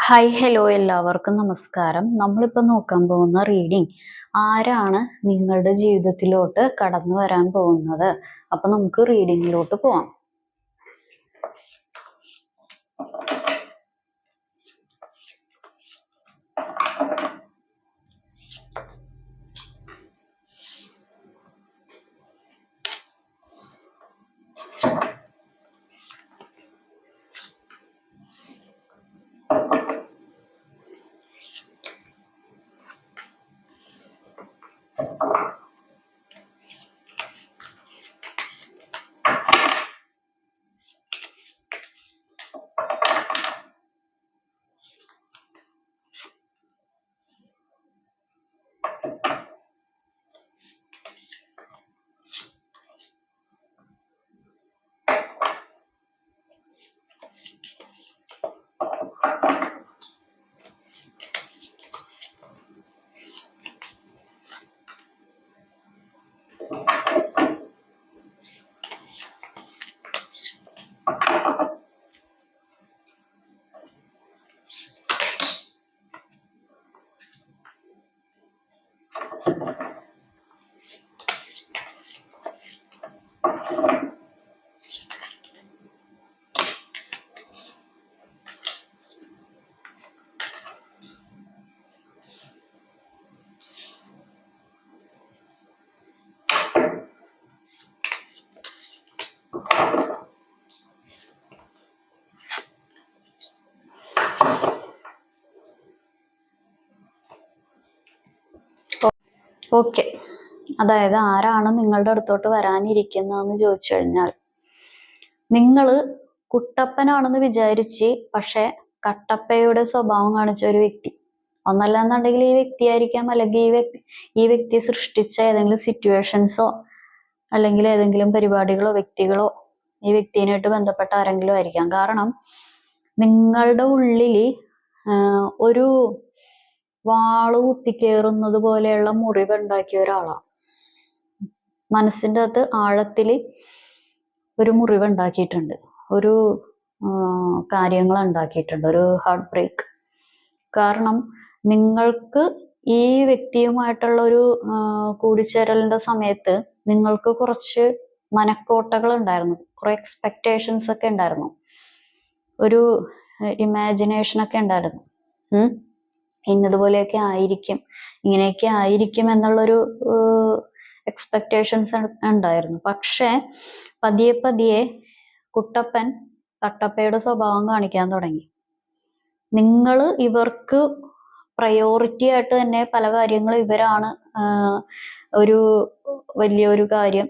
Hi hello എല്ലാവർക്കും നമസ്കാരം. നമ്മളിപ്പോൾ നോക്കാൻ പോകുന്ന റീഡിംഗ് ആരാണ് നിങ്ങളുടെ ജീവിതത്തിലോട്ട് കടന്നു വരാൻ പോകുന്നത്. അപ്പൊ നമുക്ക് റീഡിങ്ങിലോട്ട് പോവാം. ഓക്കെ, അതായത് ആരാണ് നിങ്ങളുടെ അടുത്തോട്ട് വരാനിരിക്കുന്നതെന്ന് ചോദിച്ചു കഴിഞ്ഞാൽ, നിങ്ങള് കുട്ടപ്പനാണെന്ന് വിചാരിച്ച് പക്ഷെ കട്ടപ്പയുടെ സ്വഭാവം കാണിച്ച ഒരു വ്യക്തി, ഒന്നല്ലാന്നുണ്ടെങ്കിൽ ഈ വ്യക്തിയായിരിക്കാം, അല്ലെങ്കിൽ ഈ വ്യക്തി സൃഷ്ടിച്ച ഏതെങ്കിലും സിറ്റുവേഷൻസോ അല്ലെങ്കിൽ ഏതെങ്കിലും പരിപാടികളോ വ്യക്തികളോ ഈ വ്യക്തിനായിട്ട് ബന്ധപ്പെട്ട ആരെങ്കിലും ആയിരിക്കാം. കാരണം നിങ്ങളുടെ ഉള്ളില് ഒരു വാള് കുത്തിക്കേറുന്നത് പോലെയുള്ള മുറിവുണ്ടാക്കിയ ഒരാളാണ്. മനസ്സിൻ്റെ അകത്ത് ആഴത്തില് ഒരു മുറിവുണ്ടാക്കിയിട്ടുണ്ട്, ഒരു കാര്യങ്ങൾ ഉണ്ടാക്കിയിട്ടുണ്ട്, ഒരു ഹാർട്ട് ബ്രേക്ക്. കാരണം നിങ്ങൾക്ക് ഈ വ്യക്തിയുമായിട്ടുള്ള ഒരു കൂടിച്ചേരലിന്റെ സമയത്ത് നിങ്ങൾക്ക് കുറച്ച് മനക്കോട്ടകൾ ഉണ്ടായിരുന്നു, കുറെ എക്സ്പെക്ടേഷൻസ് ഒക്കെ ഉണ്ടായിരുന്നു, ഒരു ഇമാജിനേഷൻ ഒക്കെ ഉണ്ടായിരുന്നു. ഇന്നതുപോലെയൊക്കെ ആയിരിക്കും, ഇങ്ങനെയൊക്കെ ആയിരിക്കും എന്നുള്ളൊരു എക്സ്പെക്ടേഷൻസ് ഉണ്ടായിരുന്നു. പക്ഷെ പതിയെ പതിയെ കുട്ടപ്പൻ കട്ടപ്പയുടെ സ്വഭാവം കാണിക്കാൻ തുടങ്ങി. നിങ്ങൾ ഇവർക്ക് പ്രയോറിറ്റി ആയിട്ട് തന്നെ പല കാര്യങ്ങളും, ഇവരാണ് ഒരു വലിയൊരു കാര്യം,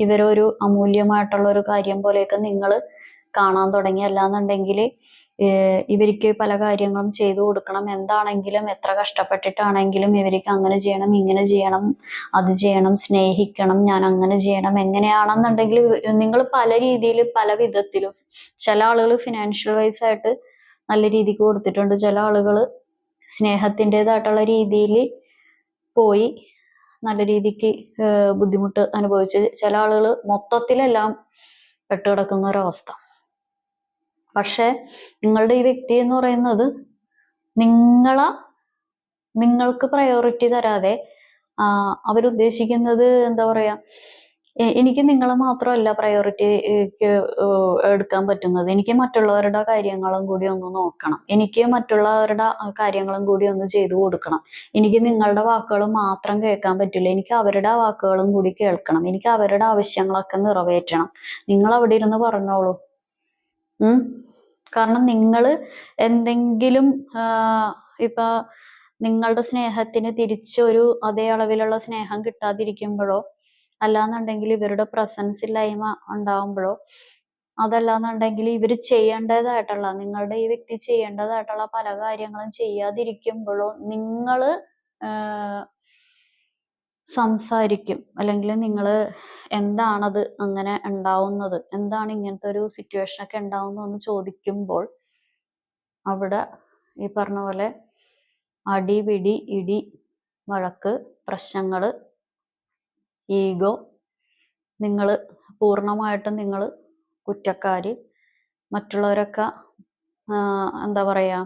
ഇവരൊരു അമൂല്യമായിട്ടുള്ള ഒരു കാര്യം പോലെയൊക്കെ നിങ്ങൾ കാണാൻ തുടങ്ങി. അല്ലാന്നുണ്ടെങ്കിൽ ഇവർക്ക് പല കാര്യങ്ങളും ചെയ്തു കൊടുക്കണം, എന്താണെങ്കിലും എത്ര കഷ്ടപ്പെട്ടിട്ടാണെങ്കിലും ഇവർക്ക് അങ്ങനെ ചെയ്യണം, ഇങ്ങനെ ചെയ്യണം, അത് ചെയ്യണം, സ്നേഹിക്കണം, ഞാൻ അങ്ങനെ ചെയ്യണം, എങ്ങനെയാണെന്നുണ്ടെങ്കിൽ നിങ്ങൾ പല രീതിയിൽ പല വിധത്തിലും, ചില ആളുകൾ ഫിനാൻഷ്യൽ വൈസ് ആയിട്ട് നല്ല രീതിക്ക് കൊടുത്തിട്ടുണ്ട്, ചില ആളുകൾ സ്നേഹത്തിൻ്റെതായിട്ടുള്ള രീതിയിൽ പോയി നല്ല രീതിക്ക് ബുദ്ധിമുട്ട് അനുഭവിച്ച്, ചില ആളുകൾ മൊത്തത്തിലെല്ലാം പെട്ടുകിടക്കുന്ന ഒരവസ്ഥ. പക്ഷെ നിങ്ങളുടെ ഈ വ്യക്തി എന്ന് പറയുന്നത് നിങ്ങൾക്ക് പ്രയോറിറ്റി തരാതെ അവരുദ്ദേശിക്കുന്നത് എന്താ പറയാ, എനിക്ക് നിങ്ങളെ മാത്രമല്ല പ്രയോറിറ്റിക്ക് എടുക്കാൻ പറ്റുന്നത്, എനിക്ക് മറ്റുള്ളവരുടെ കാര്യങ്ങളും കൂടി ഒന്ന് നോക്കണം, എനിക്ക് മറ്റുള്ളവരുടെ കാര്യങ്ങളും കൂടി ഒന്ന് ചെയ്തു കൊടുക്കണം, എനിക്ക് നിങ്ങളുടെ വാക്കുകൾ മാത്രം കേൾക്കാൻ പറ്റില്ല, എനിക്ക് അവരുടെ വാക്കുകളും കൂടി കേൾക്കണം, എനിക്ക് അവരുടെ ആവശ്യങ്ങളൊക്കെ നിറവേറ്റണം, നിങ്ങൾ അവിടെ ഇരുന്ന് പറഞ്ഞോളൂ. കാരണം നിങ്ങൾ എന്തെങ്കിലും ഇപ്പൊ നിങ്ങളുടെ സ്നേഹത്തിന് തിരിച്ചൊരു അതേ അളവിലുള്ള സ്നേഹം കിട്ടാതിരിക്കുമ്പോഴോ, അല്ലാന്നുണ്ടെങ്കിൽ ഇവരുടെ പ്രസൻസ് ഇല്ലായ്മ ഉണ്ടാവുമ്പോഴോ, അതല്ലാന്നുണ്ടെങ്കിൽ ഇവർ ചെയ്യേണ്ടതായിട്ടുള്ള, നിങ്ങളുടെ ഈ വ്യക്തി ചെയ്യേണ്ടതായിട്ടുള്ള പല കാര്യങ്ങളും ചെയ്യാതിരിക്കുമ്പോഴോ നിങ്ങൾ സംസാരിക്കും. അല്ലെങ്കിൽ നിങ്ങൾ എന്താണത് അങ്ങനെ ഉണ്ടാവുന്നത്, എന്താണ് ഇങ്ങനത്തെ ഒരു സിറ്റുവേഷൻ ഒക്കെ ഉണ്ടാവുന്നതെന്ന് ചോദിക്കുമ്പോൾ അവിടെ ഈ പറഞ്ഞ പോലെ അടി പിടി ഇടി വഴക്ക് പ്രശ്നങ്ങൾ ഈഗോ, നിങ്ങൾ പൂർണ്ണമായിട്ടും നിങ്ങൾ കുറ്റക്കാര്, മറ്റുള്ളവരൊക്കെ എന്താ പറയാ,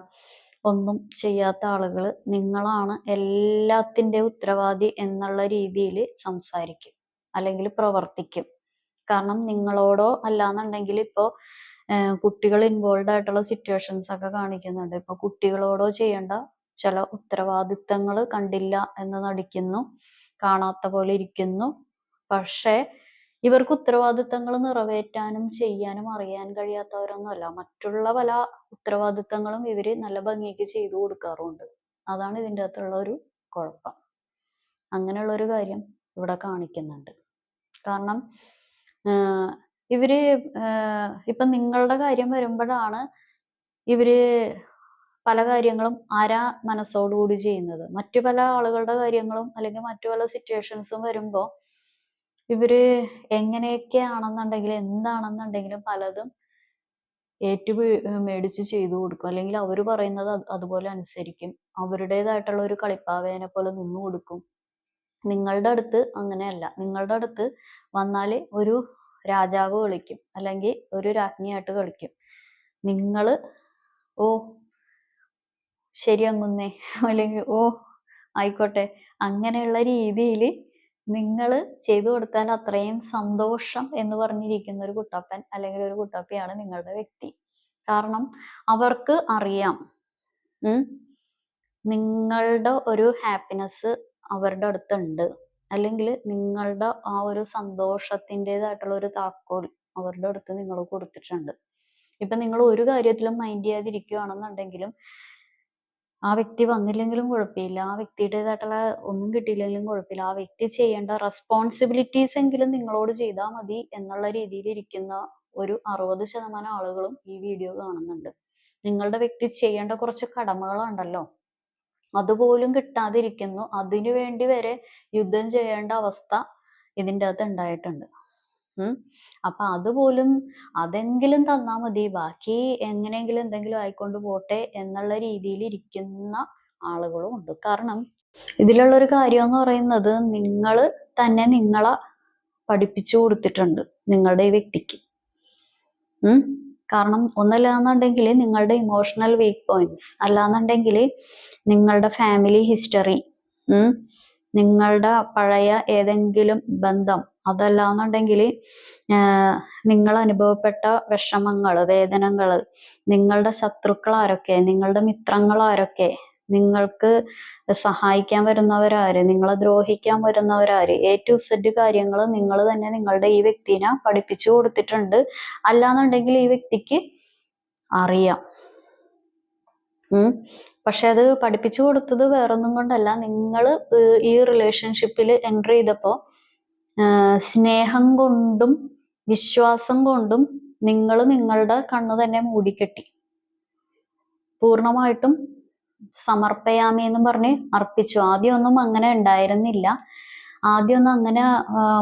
ഒന്നും ചെയ്യാത്ത ആളുകൾ നിങ്ങളാണ് എല്ലാത്തിൻ്റെ ഉത്തരവാദി എന്നുള്ള രീതിയിൽ സംസാരിക്കും, അല്ലെങ്കിൽ പ്രവർത്തിക്കും. കാരണം നിങ്ങളോടോ അല്ലാന്നുണ്ടെങ്കിൽ ഇപ്പോൾ കുട്ടികൾ ഇൻവോൾവ് ആയിട്ടുള്ള സിറ്റുവേഷൻസ് ഒക്കെ കാണിക്കുന്നുണ്ട്. ഇപ്പൊ കുട്ടികളോടോ ചെയ്യേണ്ട ചില ഉത്തരവാദിത്തങ്ങൾ കണ്ടില്ല എന്ന് നടിക്കുന്നു, കാണാത്ത പോലെ ഇരിക്കുന്നു. പക്ഷേ ഇവർക്ക് ഉത്തരവാദിത്തങ്ങൾ നിറവേറ്റാനും ചെയ്യാനും അറിയാൻ കഴിയാത്തവരൊന്നുമല്ല. മറ്റുള്ള പല ഉത്തരവാദിത്തങ്ങളും ഇവര് നല്ല ഭംഗിക്ക് ചെയ്തു കൊടുക്കാറുണ്ട്. അതാണ് ഇതിൻ്റെ അകത്തുള്ള ഒരു കുഴപ്പം. അങ്ങനെയുള്ള ഒരു കാര്യം ഇവിടെ കാണിക്കുന്നുണ്ട്. കാരണം ഇവര് ഇപ്പൊ നിങ്ങളുടെ കാര്യം വരുമ്പോഴാണ് ഇവര് പല കാര്യങ്ങളും ആരാ മനസ്സോടുകൂടി ചെയ്യുന്നത്. മറ്റു പല ആളുകളുടെ കാര്യങ്ങളും അല്ലെങ്കിൽ മറ്റു പല സിറ്റുവേഷൻസും വരുമ്പോൾ ഇവര് എങ്ങനെയൊക്കെയാണെന്നുണ്ടെങ്കിലും എന്താണെന്നുണ്ടെങ്കിലും പലതും മേടിച്ച് ചെയ്തു കൊടുക്കും, അല്ലെങ്കിൽ അവർ പറയുന്നത് അതുപോലെ അനുസരിക്കും. അവരുടേതായിട്ടുള്ള ഒരു കളിപ്പാവേനെ പോലെ നിന്നു കൊടുക്കും. നിങ്ങളുടെ അടുത്ത് അങ്ങനെയല്ല. നിങ്ങളുടെ അടുത്ത് വന്നാൽ ഒരു രാജാവ് കളിക്കും, അല്ലെങ്കിൽ ഒരു രാജ്ഞിയായിട്ട് കളിക്കും. നിങ്ങൾ ഓ ശരി അങ്ങുന്നേ, അല്ലെങ്കിൽ ഓ ആയിക്കോട്ടെ, അങ്ങനെയുള്ള രീതിയിൽ നിങ്ങൾ ചെയ്തു കൊടുത്താൽ അത്രയും സന്തോഷം എന്ന് പറഞ്ഞിരിക്കുന്ന ഒരു കുട്ടപ്പൻ അല്ലെങ്കിൽ ഒരു കുട്ടപ്പയാണ് നിങ്ങളുടെ വ്യക്തി. കാരണം അവർക്ക് അറിയാം നിങ്ങളുടെ ഒരു ഹാപ്പിനെസ് അവരുടെ അടുത്തുണ്ട്, അല്ലെങ്കിൽ നിങ്ങളുടെ ആ ഒരു സന്തോഷത്തിൻ്റെതായിട്ടുള്ള ഒരു താക്കോൽ അവരുടെ അടുത്ത് നിങ്ങൾ കൊടുത്തിട്ടുണ്ട്. ഇപ്പൊ നിങ്ങൾ ഒരു കാര്യത്തിലും മൈൻഡ് ചെയ്യാതിരിക്കുകയാണെന്നുണ്ടെങ്കിലും ആ വ്യക്തി വന്നില്ലെങ്കിലും കുഴപ്പമില്ല, ആ വ്യക്തിയുടേതായിട്ടുള്ള ഒന്നും കിട്ടിയില്ലെങ്കിലും കുഴപ്പമില്ല, ആ വ്യക്തി ചെയ്യേണ്ട റെസ്പോൺസിബിലിറ്റീസ് എങ്കിലും നിങ്ങളോട് ചെയ്താൽ മതി എന്നുള്ള രീതിയിൽ ഇരിക്കുന്ന ഒരു 60% ആളുകളും ഈ വീഡിയോ കാണുന്നുണ്ട്. നിങ്ങളുടെ വ്യക്തി ചെയ്യേണ്ട കുറച്ച് കടമകളുണ്ടല്ലോ, അതുപോലും കിട്ടാതിരിക്കുന്നു. അതിനു വേണ്ടി വരെ യുദ്ധം ചെയ്യേണ്ട അവസ്ഥ ഇതിൻ്റെ അകത്ത് ഉണ്ടായിട്ടുണ്ട്. അപ്പൊ അതുപോലും അതെങ്കിലും തന്നാ മതി, ബാക്കി എങ്ങനെയെങ്കിലും എന്തെങ്കിലും ആയിക്കൊണ്ട് പോട്ടെ എന്നുള്ള രീതിയിൽ ഇരിക്കുന്ന ആളുകളും ഉണ്ട്. കാരണം ഇതിലുള്ളൊരു കാര്യം എന്ന് പറയുന്നത് നിങ്ങൾ തന്നെ നിങ്ങളെ പഠിപ്പിച്ചു കൊടുത്തിട്ടുണ്ട് നിങ്ങളുടെ ഈ വ്യക്തിക്ക്. കാരണം ഒന്നല്ലാന്നുണ്ടെങ്കിൽ നിങ്ങളുടെ ഇമോഷണൽ വീക്ക് പോയിന്റ്സ്, അല്ലാന്നുണ്ടെങ്കിൽ നിങ്ങളുടെ ഫാമിലി ഹിസ്റ്ററി, നിങ്ങളുടെ പഴയ ഏതെങ്കിലും ബന്ധം, അതല്ലാന്നുണ്ടെങ്കിൽ നിങ്ങൾ അനുഭവപ്പെട്ട വിഷമങ്ങൾ, വേദനകൾ, നിങ്ങളുടെ ശത്രുക്കൾ ആരൊക്കെ, നിങ്ങളുടെ മിത്രങ്ങൾ ആരൊക്കെ, നിങ്ങൾക്ക് സഹായിക്കാൻ വരുന്നവരാര്, നിങ്ങളെ ദ്രോഹിക്കാൻ വരുന്നവരാര്, A to Z കാര്യങ്ങൾ നിങ്ങൾ തന്നെ നിങ്ങളുടെ ഈ വ്യക്തിനെ പഠിപ്പിച്ചു കൊടുത്തിട്ടുണ്ട്. അല്ലാന്നുണ്ടെങ്കിൽ ഈ വ്യക്തിക്ക് അറിയാം. പക്ഷെ അത് പഠിപ്പിച്ചു കൊടുത്തത് വേറൊന്നും കൊണ്ടല്ല, നിങ്ങൾ ഈ റിലേഷൻഷിപ്പിൽ എൻട്രി ചെയ്തപ്പോൾ സ്നേഹം കൊണ്ടും വിശ്വാസം കൊണ്ടും നിങ്ങൾ നിങ്ങളുടെ കണ്ണ് തന്നെ മൂടിക്കെട്ടി. പൂർണ്ണമായിട്ടും സമർപ്പയാമി എന്ന് പറഞ്ഞ് അർപ്പിച്ചു. ആദ്യമൊന്നും അങ്ങനെ ഉണ്ടായിരുന്നില്ല. ആദ്യമൊന്നും അങ്ങനെ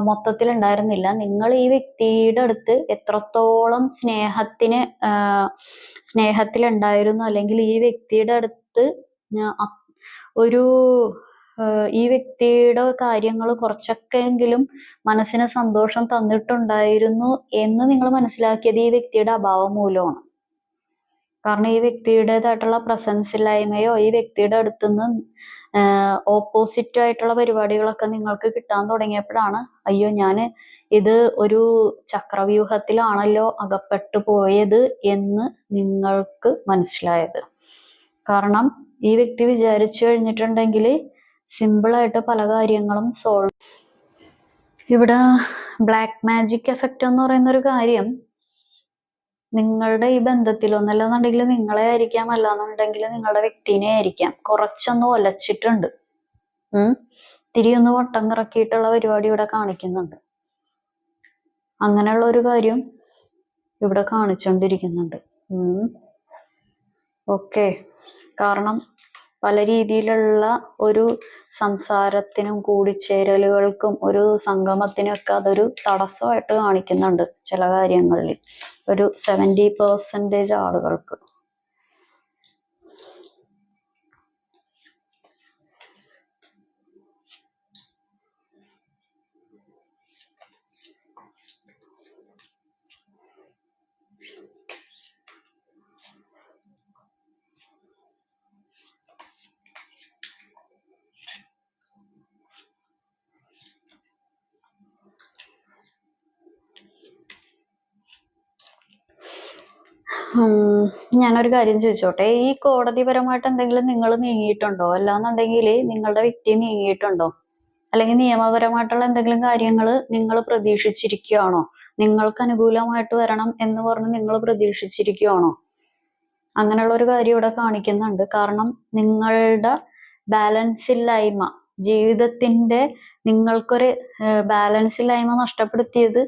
മൊത്തത്തിൽ ഉണ്ടായിരുന്നില്ല. നിങ്ങൾ ഈ വ്യക്തിയുടെ അടുത്ത് എത്രത്തോളം സ്നേഹത്തിലുണ്ടായിരുന്നു, അല്ലെങ്കിൽ ഈ വ്യക്തിയുടെ അടുത്ത് ഒരു ഈ വ്യക്തിയുടെ കാര്യങ്ങൾ കുറച്ചൊക്കെയെങ്കിലും മനസ്സിന് സന്തോഷം തന്നിട്ടുണ്ടായിരുന്നു എന്ന് നിങ്ങൾ മനസ്സിലാക്കിയത് ഈ വ്യക്തിയുടെ അഭാവം മൂലമാണ്. കാരണം ഈ വ്യക്തിയുടേതായിട്ടുള്ള പ്രസൻസ് ഇല്ലായ്മയോ ഈ വ്യക്തിയുടെ അടുത്തുനിന്ന് ഓപ്പോസിറ്റ് ആയിട്ടുള്ള പരിപാടികളൊക്കെ നിങ്ങൾക്ക് കിട്ടാൻ തുടങ്ങിയപ്പോഴാണ് അയ്യോ ഞാൻ ഇത് ഒരു ചക്രവ്യൂഹത്തിലാണല്ലോ അകപ്പെട്ടു പോയത് എന്ന് നിങ്ങൾക്ക് മനസ്സിലായത്. കാരണം ഈ വ്യക്തി വിചാരിച്ചു കഴിഞ്ഞിട്ടുണ്ടെങ്കിൽ സിമ്പിളായിട്ട് പല കാര്യങ്ങളും സോൾവ്. ഇവിടെ ബ്ലാക്ക് മാജിക് എഫക്റ്റ് എന്ന് പറയുന്ന ഒരു കാര്യം നിങ്ങളുടെ ഈ ബന്ധത്തിൽ ഒന്നല്ലെന്നുണ്ടെങ്കിൽ നിങ്ങളെ ആയിരിക്കാം, അല്ലാന്നുണ്ടെങ്കിൽ നിങ്ങളുടെ വ്യക്തിനെ ആയിരിക്കാം കുറച്ചൊന്ന് ഒലച്ചിട്ടുണ്ട്. തിരിയൊന്ന് വട്ടം കറക്കിയിട്ടുള്ള പരിപാടി ഇവിടെ കാണിക്കുന്നുണ്ട്. അങ്ങനെയുള്ള ഒരു കാര്യം ഇവിടെ കാണിച്ചുകൊണ്ടിരിക്കുന്നുണ്ട്. ഓക്കെ. കാരണം പല രീതിയിലുള്ള ഒരു സംസാരത്തിനും കൂടിച്ചേരലുകൾക്കും ഒരു സംഗമത്തിനും ഒക്കെ അതൊരു തടസ്സമായിട്ട് കാണിക്കുന്നുണ്ട് ചില കാര്യങ്ങളിൽ, ഒരു 70% ആളുകൾക്ക്. ഞാനൊരു കാര്യം ചോദിച്ചോട്ടെ, ഈ കോടതിപരമായിട്ട് എന്തെങ്കിലും നിങ്ങൾ നീങ്ങിയിട്ടുണ്ടോ? അല്ലാന്നുണ്ടെങ്കിൽ നിങ്ങളുടെ വ്യക്തി നീങ്ങിയിട്ടുണ്ടോ? അല്ലെങ്കിൽ നിയമപരമായിട്ടുള്ള എന്തെങ്കിലും കാര്യങ്ങൾ നിങ്ങൾ പ്രതീക്ഷിച്ചിരിക്കുകയാണോ? നിങ്ങൾക്ക് അനുകൂലമായിട്ട് വരണം എന്ന് പറഞ്ഞ് നിങ്ങൾ പ്രതീക്ഷിച്ചിരിക്കുകയാണോ? അങ്ങനെയുള്ള ഒരു കാര്യം ഇവിടെ കാണിക്കുന്നുണ്ട്. കാരണം നിങ്ങളുടെ ബാലൻസ് ഇല്ലായ്മ, ജീവിതത്തിന്റെ നിങ്ങൾക്കൊരു ബാലൻസ് ഇല്ലായ്മ നഷ്ടപ്പെടുത്തിയത്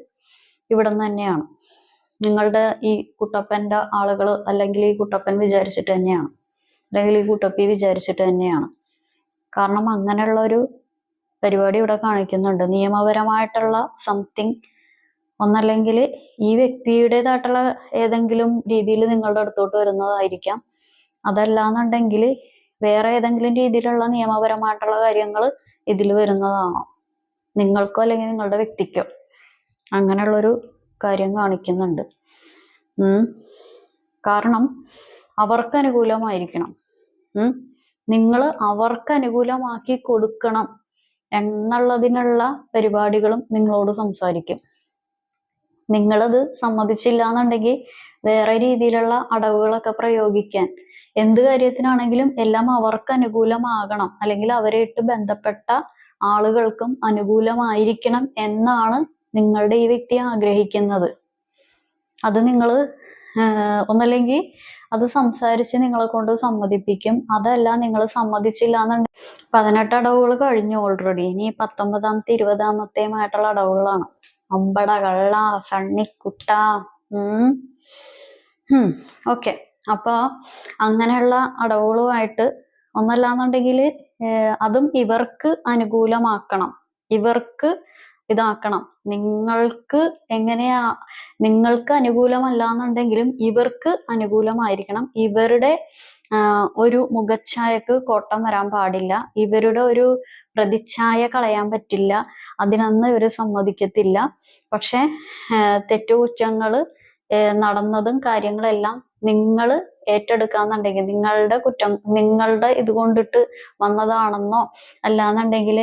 ഇവിടെ നിന്ന് തന്നെയാണ്. നിങ്ങളുടെ ഈ കുട്ടപ്പന്റെ ആളുകൾ, അല്ലെങ്കിൽ ഈ കുട്ടപ്പൻ വിചാരിച്ചിട്ട് തന്നെയാണ്, അല്ലെങ്കിൽ ഈ കുട്ടപ്പി വിചാരിച്ചിട്ട് തന്നെയാണ്. കാരണം അങ്ങനെയുള്ള ഒരു പരിപാടി ഇവിടെ കാണിക്കുന്നുണ്ട്. നിയമപരമായിട്ടുള്ള സംതിങ്, ഒന്നല്ലെങ്കിൽ ഈ വ്യക്തിയുടേതായിട്ടുള്ള ഏതെങ്കിലും രീതിയിൽ നിങ്ങളുടെ അടുത്തോട്ട് വരുന്നതായിരിക്കാം. അതല്ലാന്നുണ്ടെങ്കിൽ വേറെ ഏതെങ്കിലും രീതിയിലുള്ള നിയമപരമായിട്ടുള്ള കാര്യങ്ങൾ ഇതിൽ വരുന്നതാണോ, നിങ്ങൾക്കോ അല്ലെങ്കിൽ നിങ്ങളുടെ വ്യക്തിക്കോ? അങ്ങനെയുള്ളൊരു കാര്യം കാണിക്കുന്നുണ്ട്. കാരണം അവർക്ക് അനുകൂലമായിരിക്കണം. നിങ്ങൾ അവർക്ക് അനുകൂലമാക്കി കൊടുക്കണം എന്നുള്ളതിനുള്ള പരിപാടികളും നിങ്ങളോട് സംസാരിക്കും. നിങ്ങളത് സമ്മതിച്ചില്ല എന്നുണ്ടെങ്കിൽ വേറെ രീതിയിലുള്ള അടവുകളൊക്കെ പ്രയോഗിക്കാൻ, എന്ത് കാര്യത്തിനാണെങ്കിലും എല്ലാം അവർക്ക് അനുകൂലമാകണം, അല്ലെങ്കിൽ അവരായിട്ട് ബന്ധപ്പെട്ട ആളുകൾക്കും അനുകൂലമായിരിക്കണം എന്നാണ് നിങ്ങളുടെ ഈ വ്യക്തി ആഗ്രഹിക്കുന്നത്. അത് നിങ്ങൾ ഒന്നല്ലെങ്കിൽ അത് സംസാരിച്ച് നിങ്ങളെ കൊണ്ട് സമ്മതിപ്പിക്കും. അതല്ല, നിങ്ങൾ സമ്മതിച്ചില്ല എന്നുണ്ടെങ്കിൽ 18 അടവുകൾ കഴിഞ്ഞു ഓൾറെഡി. ഇനി 19ാമത്തെ 20ാമത്തെയുമായിട്ടുള്ള അടവുകളാണ്. അമ്പട കള്ള സണ്ണിക്കുട്ട. ഓക്കെ, അപ്പൊ അങ്ങനെയുള്ള അടവുകളുമായിട്ട് ഒന്നല്ലാന്നുണ്ടെങ്കിൽ അതും ഇവർക്ക് അനുകൂലമാക്കണം, ഇവർക്ക് ഇതാക്കണം. നിങ്ങൾക്ക് എങ്ങനെയാ, നിങ്ങൾക്ക് അനുകൂലമല്ല എന്നുണ്ടെങ്കിലും ഇവർക്ക് അനുകൂലമായിരിക്കണം. ഇവരുടെ ഒരു മുഖച്ഛായക്ക് കോട്ടം വരാൻ പാടില്ല, ഇവരുടെ ഒരു പ്രതിച്ഛായ കളയാൻ പറ്റില്ല, അതിനൊന്നും ഇവർ സമ്മതിക്കത്തില്ല. പക്ഷെ തെറ്റുകുറ്റങ്ങൾ നടന്നതും കാര്യങ്ങളെല്ലാം നിങ്ങൾ ഏറ്റെടുക്കാന്നുണ്ടെങ്കിൽ, നിങ്ങളുടെ കുറ്റം നിങ്ങളുടെ ഇത് കൊണ്ടിട്ട് വന്നതാണെന്നോ അല്ലാന്നുണ്ടെങ്കിൽ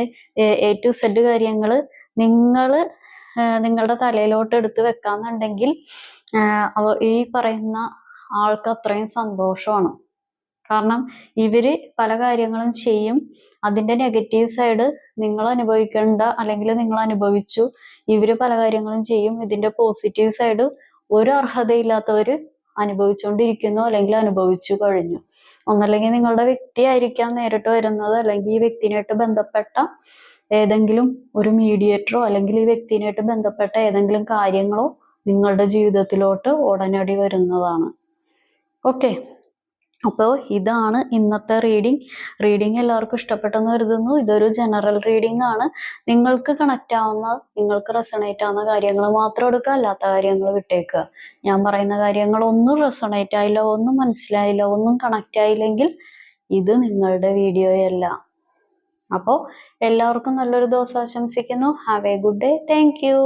A to Z കാര്യങ്ങൾ നിങ്ങൾ നിങ്ങളുടെ തലയിലോട്ട് എടുത്ത് വെക്കാന്നുണ്ടെങ്കിൽ ഈ പറയുന്ന ആൾക്ക് അത്രയും സന്തോഷമാണ്. കാരണം ഇവര് പല കാര്യങ്ങളും ചെയ്യും, അതിന്റെ നെഗറ്റീവ് സൈഡ് നിങ്ങൾ അനുഭവിക്കേണ്ട, അല്ലെങ്കിൽ നിങ്ങൾ അനുഭവിച്ചു. ഇവര് പല കാര്യങ്ങളും ചെയ്യും, ഇതിന്റെ പോസിറ്റീവ് സൈഡ് ഒരു അർഹതയില്ലാത്തവര് അനുഭവിച്ചുകൊണ്ടിരിക്കുന്നു, അല്ലെങ്കിൽ അനുഭവിച്ചു കഴിഞ്ഞു. ഒന്നല്ലെങ്കിൽ നിങ്ങളുടെ വ്യക്തി ആയിരിക്കാം നേരിട്ട് വരുന്നത്, അല്ലെങ്കിൽ ഈ വ്യക്തിനായിട്ട് ബന്ധപ്പെട്ട ഏതെങ്കിലും ഒരു മീഡിയേറ്ററോ, അല്ലെങ്കിൽ ഈ വ്യക്തിനായിട്ട് ബന്ധപ്പെട്ട ഏതെങ്കിലും കാര്യങ്ങളോ നിങ്ങളുടെ ജീവിതത്തിലോട്ട് ഉടനടി വരുന്നതാണ്. ഓക്കെ, അപ്പോൾ ഇതാണ് ഇന്നത്തെ റീഡിങ് എല്ലാവർക്കും ഇഷ്ടപ്പെട്ടെന്ന് കരുതുന്നു. ഇതൊരു ജനറൽ റീഡിംഗ് ആണ്. നിങ്ങൾക്ക് കണക്റ്റ് ആവുന്ന, നിങ്ങൾക്ക് റെസണേറ്റ് ആവുന്ന കാര്യങ്ങൾ മാത്രം എടുക്കുക, അല്ലാത്ത കാര്യങ്ങൾ വിട്ടേക്കുക. ഞാൻ പറയുന്ന കാര്യങ്ങൾ ഒന്നും റെസണേറ്റ് ആയില്ല, ഒന്നും മനസ്സിലായില്ല, ഒന്നും കണക്റ്റ് ആയില്ലെങ്കിൽ ഇത് നിങ്ങളുടെ വീഡിയോയല്ല. അപ്പോൾ എല്ലാവർക്കും നല്ലൊരു ദിവസം ആശംസിക്കുന്നു. Have A good day. Thank you.